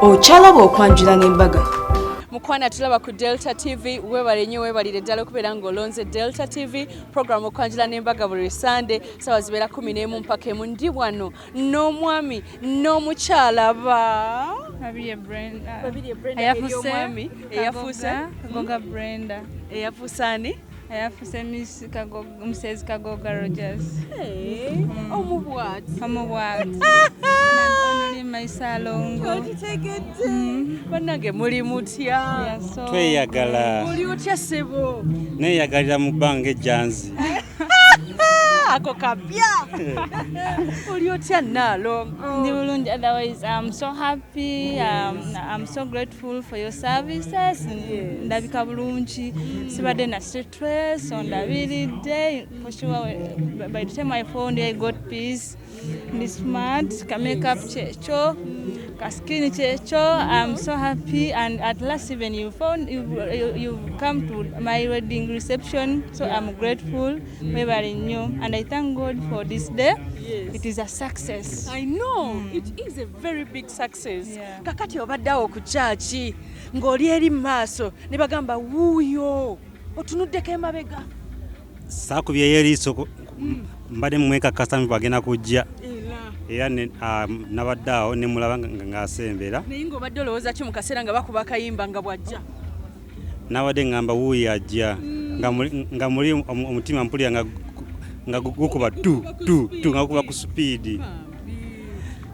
Okyalaba okwanjula n'embaga. Mukwana tulaba ku Delta TV webale nnyo webalire ddala okubeera ng'olonze Delta TV program okwanjula n'embaga buli Sunday sawa zibeera 11 mpaka emu ndi wano n'omwami n'omukyala ba Babirye Brenda. Babirye Brenda Ayafuse eyafuuse kagoga Brenda. Eyafuusani Ayafuse Miss Kagoga Mrs. Kagoga Rogers. Omubwati Omubwati. Only my Ssalongo. bannange muli mutya tweyagala muli otya ssebo neyagalira mu bbanga ejjanzi ako kapya oli otya Nalongo Ndi bulungi, otherwise I'm so happy, I'm so grateful for your services. Ndabika bulungi sibadde na stress ondabiridde for sure. By the time I found you, I got peace. Ndi smart, ka makeup checho, ka skin checho. I'm so happy, and at last even you come to my wedding reception, so I'm grateful. Webale nnyo, and I thank God for this day. Yes. It is a success. I know it is a very big success. Yeah. Kakati obaddawo ku kyaki ng'oli eri maaso ne bagamba wuuyo otunuddeko emabega saakubyeyo eriiso mbadde mwekakasa bagenda kujja era nabadde awo ne mulaba ng'asembera naye ng'obadde olowooza ki mu kaseera nga bakuba akayimba nga bw'ajja nabadde ngamba wuuyo ajja nga muli omutima mpulira nga gukuba nga gukuba ku supiidi.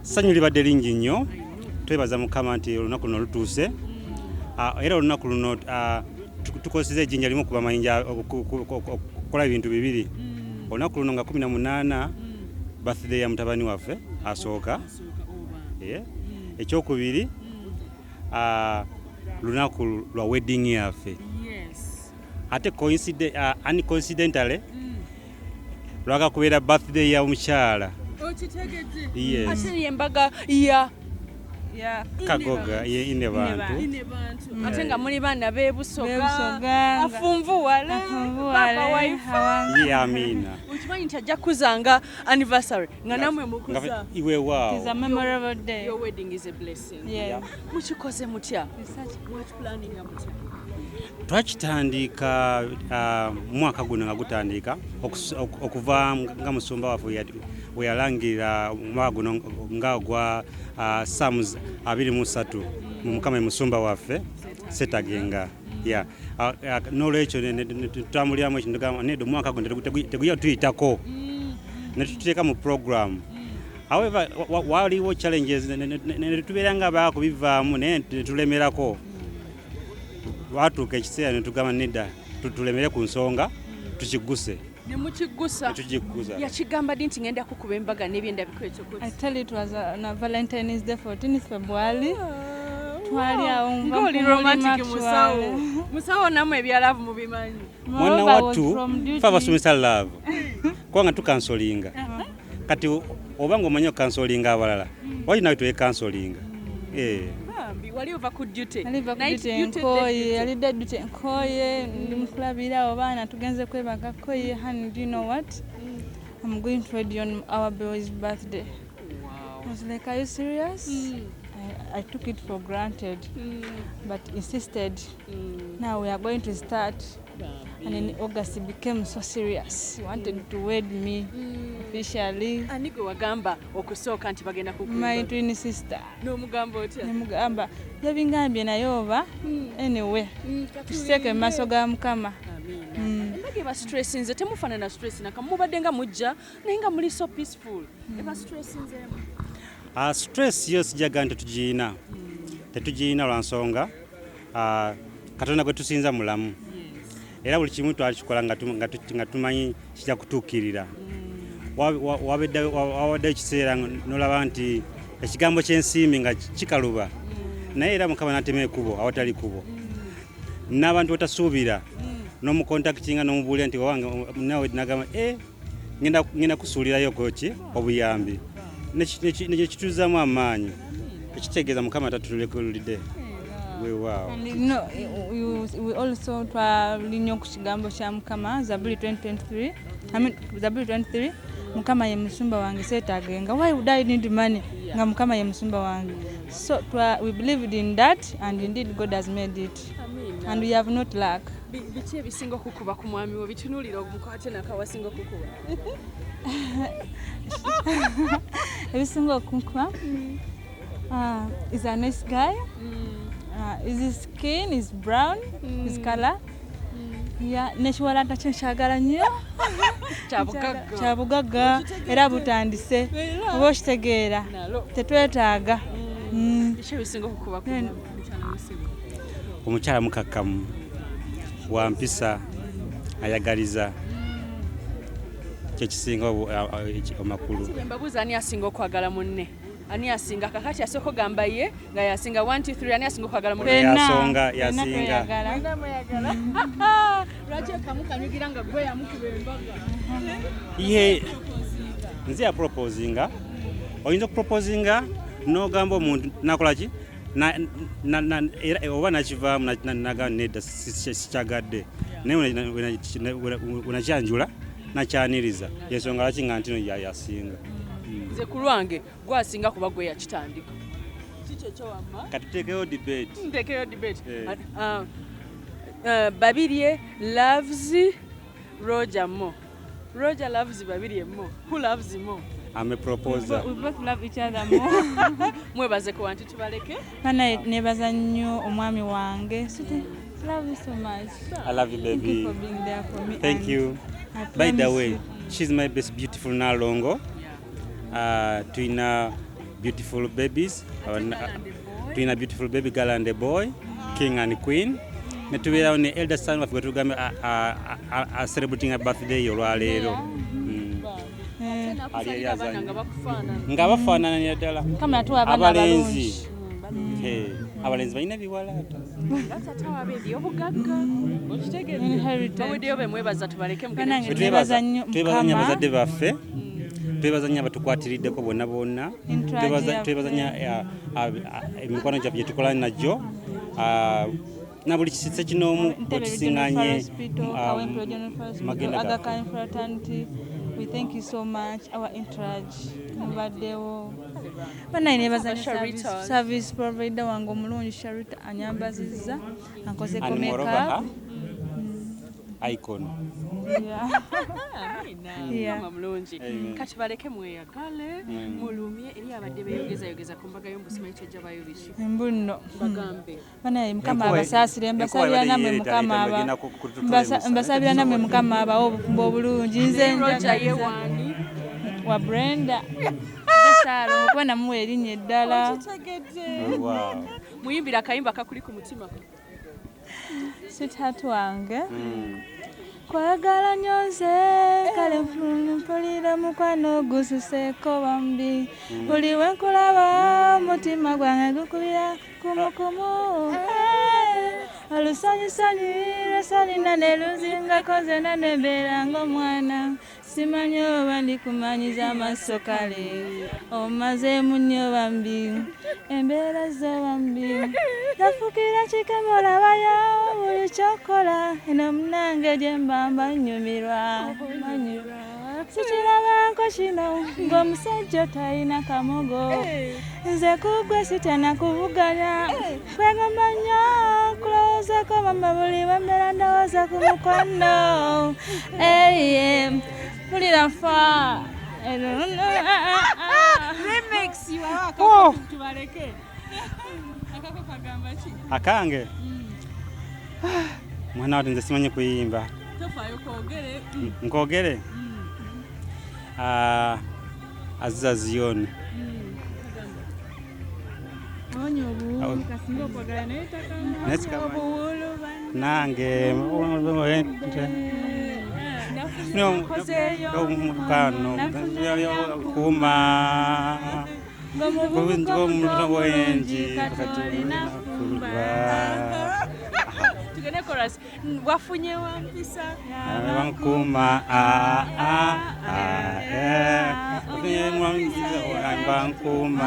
Ssanyu libadde lingi nnyo, twebaza Mukama nti olunaku luno lutuuse era olunaku luno tukozesa ejjinja limu okuba mayinja okukola ebintu bibiri. Olunaku luno nga 18 birthday ya mutabani waffe asooka, ekyokubiri lunaku lwa wedding yaffe, ate uncoincidentally lwaka kubeera birthday ya omukyala okitegedde ate y'embaga ya kagoga ye ine bantu ate nga muli baana beebusoga afunvuwale papa waifa ye amina okimanyi nti ajja kuzanga anniversary nga namwe mukuza iwe waawo. It is a memorable day. your wedding is a blessing. Yeah. Mukikoze mutya what planning mutya twakitandika mwaka guno nga gutandika okuva nga musumba waffe we yalangirira omwaka guno nga gwa Psalms 23 Mukama musumba waffe setagenga n'olwekyo tutambuliramu ekyo nedda omwaka guno tegujja tuyitako ne tuteeka mu program. However waliwo challenges ne tubeera nga baakubivaamu naye tulemerako. Watuuka ekiseera ne tugamba nedda tulemere ku nsonga tukiguse. ne mukigusa yakigamba ddi nti ngenda kukuba embaga n'ebyenda bikwetokoti. I tell you, it was on Valentine's Day 14th February. Twali awo ng'oli romantic musawo namwe ebyalavu mubimanyi. Mwana wattu fe abasomesa love kubanga tukansolinga kati oba ng'omanyi okansolinga abalala wali nawe tuwe kansolinga. Wali ova ku duty Nkoye yalidde duty Nkoye ndimukulabira obaana tugenze kwebaga Nkoye. Honey, do you know what? I'm going to wedding on our boy's birthday. Wow. I was like, are you serious? I took it for granted, but insisted. Now we are going to start. And in August it became so serious. He wanted to wed me officially. Ani gwe wagamba okusooka nti bagenda kukuba? My twin sister. N'omugamba otya? Nemugamba yabingambye naye oba anyway tuseke mu maaso ga Mukama. Embaga eba stressinze temufaanana stress naka mubadde nga mujja naye nga muli so peaceful. Eba stressinzeemu. Stress yo sijaga nti tetugiina lwa nsonga Katonda gwe tusinza mulamu. Era buli kimu twakikola nga tumanyi kijja kutuukirira. Wawadde ekiseera n'olaba nti ekigambo ky'ensimbi nga kikaluba naye era Mukama n'atema ekkubo awatali kkubo. N'abantu batasuubira n'omukontakitinga n'omubuulira nti nawe nagamba ngenda kusuulirayo koki obuyambi nekyo kituzaamu amaanyi ekitegeeza Mukama tatulekulidde. Wow. And no, we also twalinnyo ku kigambo kya Mukama Zaburi 23. Zaburi 23 Mukama ye musumba wange seetaagenga. Why would I need money? nga Mukama ye musumba wange. So we believed in that, and indeed God has made it. And we have not lack. Biki ebisinga okukuba ku mwami wo bitunulira omukwate nakawasinga okukuba? Ebisinga okukuba is a nice guy. His skin is brown, his color. Nekiwalaata kyenkyagala nnyo kyabugagga era butandise oba okitegeera tetwetaaga. Omukyala mukakkamu wampisa ayagaliza kyekisinga amakulu. Mbabuuza ani asinga okwagala munne? Ani asinga kakati asoko gamba ye nga yasinga 1 2 3 ani asinga okwagala munne? Yasinga. Lwaki kamukanyugira nga gwe yamukuba embaga? Ye nze ya proposinga oyinza okuproposinga n'ogamba omuntu nakolaki oba nakivaamu naga nedda sikyagadde naye unakyanjula nakyaniriza yensonga lwaki nga ntino yasinga. Nze ku lwange gwasinga kuba gwe yakitandika. Kiki ekyowamma? Katuteekeyo debate. Nteekeyo debate. Babirye loves Roger more. Roger loves Babirye more. Who loves him more? I'm a proposer. We both love each other more. Mwebaze ku wantu tubaleke. Mana nebaza nnyo omwami wange. Love you so much. I love you, baby. Thank you for being there for me. Thank you. By the way, she's my best beautiful Nalongo. Twina beautiful babies. Twina beautiful baby girl and a boy, king and queen. Netubeera on the elder son waffe tugambe celebrating a birthday olwaleero. Nga bafaanana ddala. Kama tu abana abalenzi. Abalenzi balina biwalaata. Twebaza nnyo bazadde baffe. Twebaza nnyo abatukwatiriddeko bonna bonna. Twebaza nnyo emikwano gyaffe gye tukola najjo. Na buli kisitse kinoomu okisiŋŋaanye magenda gaffe. We thank you so much. Our entourage. Mubaddewo. Bana nebaza service provider wange omulungi Sharita anyambazizza. Ankoze ko makeup. Icon. Mama mulungi. Kati baleke mweyagale mulumye eri abadde beeyogeza ku mbaga y'omusimanyi kyojja bayobiki. Mbuno. Bagambe. Bana Mukama abasaasire mbasabira namwe Mukama aba. Mbasabira namwe Mukama abawo obufumbo obulungi. Nze Roger yewani wa Brenda. Ssalongo kubona muwe erinnya eddala. Wow. Muyimbira akayimba kakuli ku mutima. Sweetheart wange. Kwagala nyonze kale mpulira mukwano gususeeko bambi buli we nkulaba mutima gwange gukubira kumukumu olusanyusanyu lwesalina ne luzingako zena nembeera ng'omwana simanyi oba ndikumanyiza amaaso kale omazeemu nnyo bambi embeera zo bambi nafukira kikeme olabayo buli kyokola eno munange gye mbamba nnyumirwa sikirabanko kino ng'omusajja talina kamogo nze kugwe sitana kuvuganya kwegamba nnyo kulowoozako mama buli bambeera ndowooza ku mukwano pulira fa remix wawaka tubaleke akako kagamba ki akange mwana wati nze simanyi kuyimba tofayo koogere nkogere Aziza Zioni nange mukano kuma wenji tugene chorus wafunye wampisa wankuma wankuma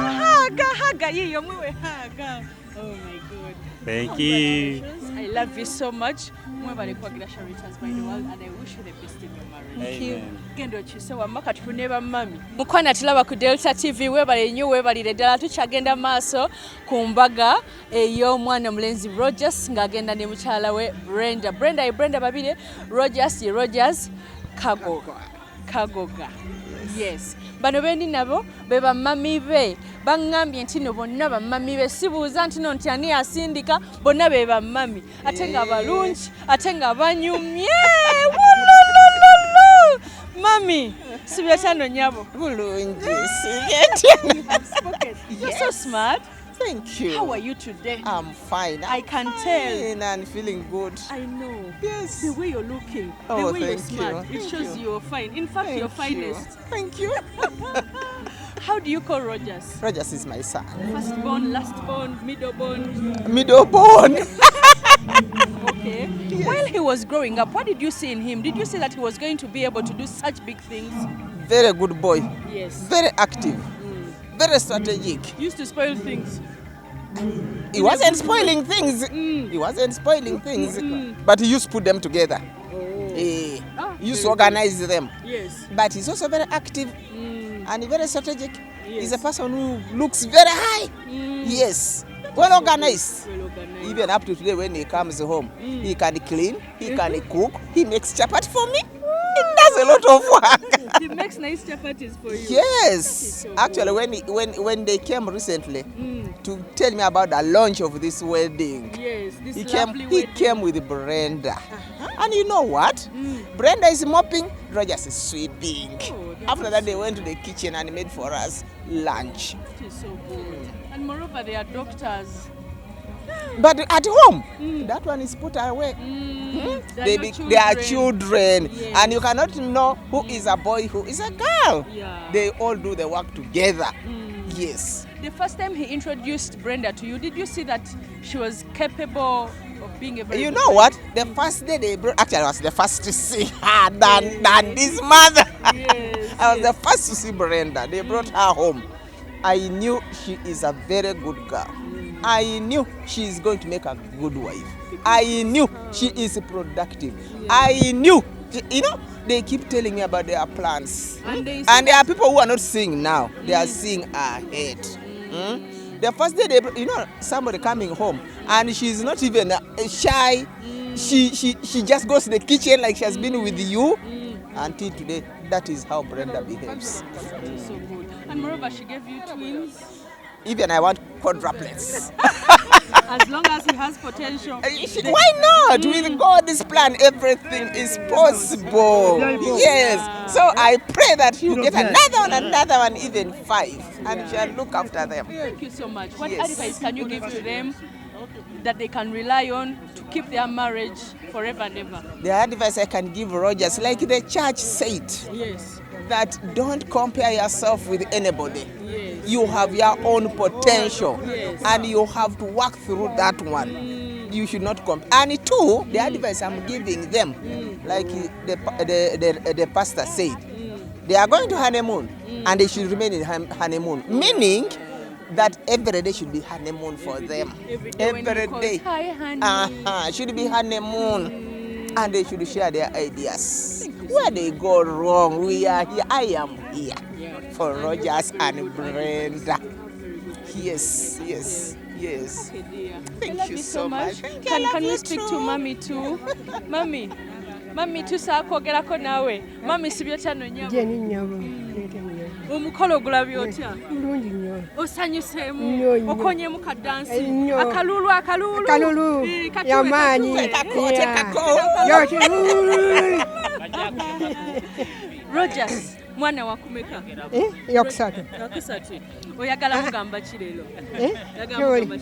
haga yiyo mwiwe haga Oh my God. Thank you. I love you so much. Mwebale kwagira Sharitas by the world, and I wish you the best in your marriage. Amen. Gendo chisewa maka tufuneba mami. Mukwana tulaba ku Delta TV webale nnyo webalire ddala tukyagenda maaso ku mbaga ey'omwana mulenzi Rogers ng'agenda ne mukyala we Brenda. Brenda Babirye, Rogers kagoga. Yes. Bano bendi nabo be bamami be bangambye nti no bonna bamami be sibuuza nti no nti ani asindika bonna be bamami ate nga balungi ate nga banyumye wululululu mami sibyetano nyabo bulungi sibyetano. You're so smart. Thank you. How are you today? I'm fine. I can tell. And feeling good. I know. Yes. The way you're looking, Oh, the way you're thank smart, you. it Thank shows you. you're fine. In fact, you're finest. Thank you. How do you call Rogers? Rogers is my son. Firstborn, lastborn, middleborn? Middleborn. Okay. Yes. While he was growing up, what did you see in him? Did you see that he was going to be able to do such big things? Very good boy. Yes. Very active. Very strategic. He used to spoil things. He wasn't spoiling things. He wasn't spoiling things. But he used to put them together. He used to organize them. Yes. But he's also very active and very strategic. Yes. He's a person who looks very high. Yes. Well organized. Even up to today when he comes home, he can clean, he can cook, he makes chapati for me. He does a lot of work. He makes nice chapatis for you. Yes. So actually, when they came recently to tell me about the launch of this wedding, yes, this he lovely came with Brenda. And you know what? Brenda is mopping, Rogers is sweeping. After that, they went to the kitchen and made for us lunch. It is so good. And moreover, they are doctors. But at home, that one is put away. They are children. Yes. And you cannot know who is a boy, who is a girl. Yeah. They all do the work together. Yes. The first time he introduced Brenda to you, did you see that she was capable of being a very You good know what? The first day they brought, actually I was the first to see her than this mother. Yes, I was the first to see Brenda. They brought her home. I knew she is a very good girl. I knew she is going to make a good wife. I knew she is productive. I knew, you know, they keep telling me about their plans. And there are people who are not seeing now. They are seeing ahead. The first day, you know, somebody coming home and she's not even shy. She just goes to the kitchen like she has been with you. Until today, that is how Brenda behaves. So good. And moreover, she gave you twins. Even I want quadruplets. As long as he has potential. Why not? With God's plan, everything is possible. Yes. So I pray that you get another one, even 5, and shall look after them. Thank you so much. What advice can you give to them that they can rely on to keep their marriage forever and ever? The advice I can give Rogers, like the church said, Yes. that don't compare yourself with anybody. Yes. You have your own potential, Yes. and you have to work through that one. You should not compare. And 2, the advice I'm giving them, like the pastor said, they are going to honeymoon, and they should remain in honeymoon, meaning that every day should be honeymoon for them. Every day. Hi, honey. Should be honeymoon, and they should share their ideas. Where they go wrong, we are here. I am here for Rogers and Brenda. Yes. Okay, dear. Thank I love you so so much. much. Can you speak to mommy too? Mami tusaakogerako naawe. Mami sibyotano nyabo. Jeni nyabo. Omukolo ogulabye otya? Mulungi nnyo. Osanyuseemu. Nnyo. Okonyemu ka dansi. Nnyo. Akalulu. Kalulu. Yamaanyi. Rogers, mwana wakumeka. Yokusatu. Wakusatu. Oyagala kugamba ki leero? Kyoli.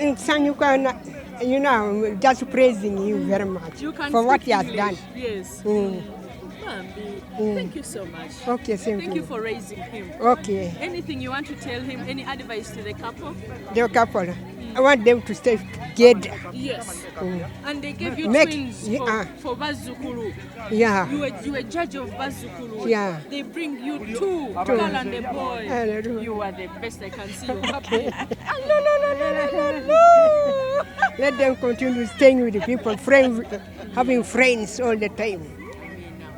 Nsanyuka, you know, just praising you very much for what you have done. Yes. Mambi, thank you so much. Okay, Thank you for raising him. Okay. Anything you want to tell him? Any advice to the couple? The couple. I want them to stay together. Yes. And they gave you Make- twins yeah. for Bazukuru. Yeah. You were judge of Bazukuru. Yeah. They bring you two, girl and a boy. Hallelujah. You are the best. I can see you happy. No. Let them continue staying with the people, having friends all the time.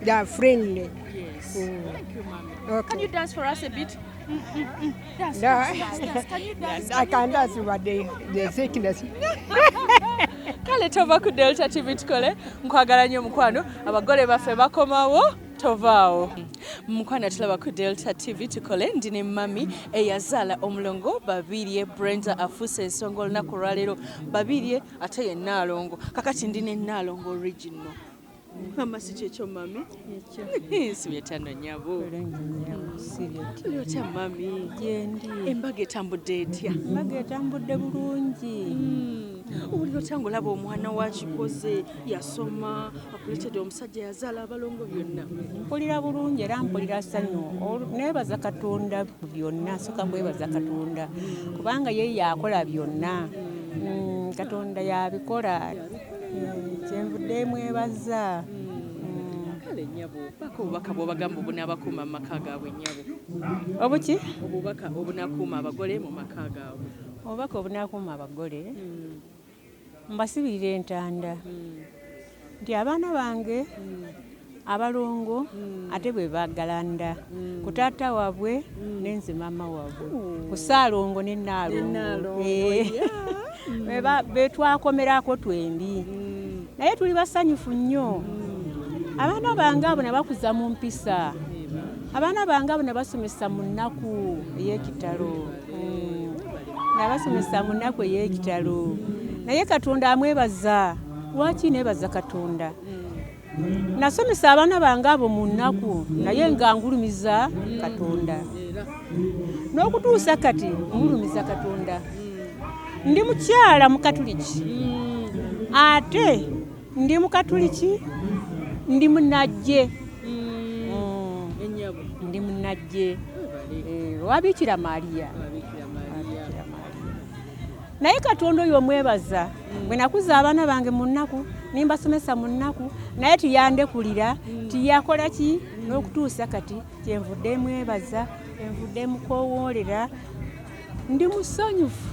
They are friendly. Yes. Thank you, Mommy. Okay. Can you dance for us a bit? Dance. Can you dance? I can dance, but the sickness. Kale tova ku Delta TV tukole nkwagala nnyo mukwano abagole baffe bakomawo tovaawo mukwano tulaba ku Delta TV tukole ndine mami eyazaala omulongo Babirye Brenda afuuse ensonga olunaku lwaleero Babirye ate ye Nalongo kakati ndine Nalongo original mama si kyekyo mami sibyetano nyabo lyotya mami embaga etambudde etya Mbaga etambudde bulungi. Owulira otya ng'olaba omwana wakikoze yasoma akuletedde omusajja yazaala abalongo byonna Mpulira bulungi era mpulira ssanyu. Neebaza Katonda byonna, soka kwebaza Katonda. Kubanga ye yakola byonna. Katonda yabikola. Kyenvudde mwebaza. kale nnyabo bako obubaka bw'obagamba obunaabakuuma mu maka gaabwe nnyabo Obuki? obubaka obunaakuuma abagole mu maka gaabwe Obubaka obunaakuuma abagole. Mbasibirira entanda. Nti abaana bange abalongo ate bwe bagalanda. Ku taata waabwe n'enze maama waabwe. Ku Ssalongo ne Nalongo. Be twakomerako twembi. Naye tuli basanyufu nnyo. Abaana bange abo ne bakuza mu mpisa. Abaana bange abo ne basomesa mu nnaku ey'ekitalo. Nabasomesa mu nnaku ey'ekitalo. Naye Katonda amwebaza. Lwaki neebaza Katonda? Nasomesa abaana bange abo mu nnaku naye nga ngulumiza Katonda. N'okutuusa kati ngulumiza Katonda. Ndi mukyala Mukatuliki. Ate ndi Mukatuliki ndi munajje. Ndi munajje. Wabikira Maria. Naye Katonda oyo mwebaza. Bwe nakuza abaana bange mu nnaku nimbasomesa mu nnaku naye tiyandekulira tiyakola ki n'okutuusa kati kyenvudde mwebaza envudde mukowoolera ndi musanyufu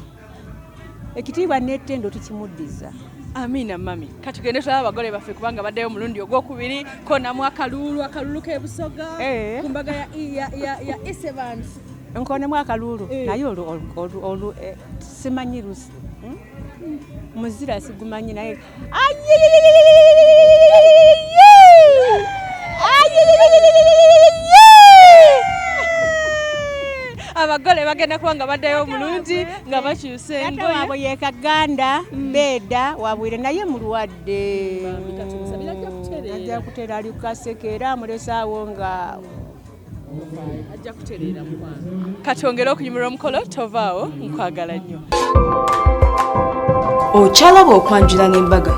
ekitiibwa n'ettendo tukimuddiza. Amina mami katugende tulaba abagole baffe kubanga baddeyo omulundi ogwokubiri konamu akalulu k'ebusoga ku mbaga ya Evans Nkonemu akalulu naye olwo simanyi lusi muzira sigumanyi naye abagole bagenda kubanga baddeyo omulundi nga bakyuse engoye waabwe ye Kaganda Beda wabwire naye mulwadde ajja kuteera ali kukasekera amulesaawo nga ajja kutereera mukwano katongera okunyumira omukolo tovaawo nkwagala nnyo Okyalaba okwanjula n'embaga.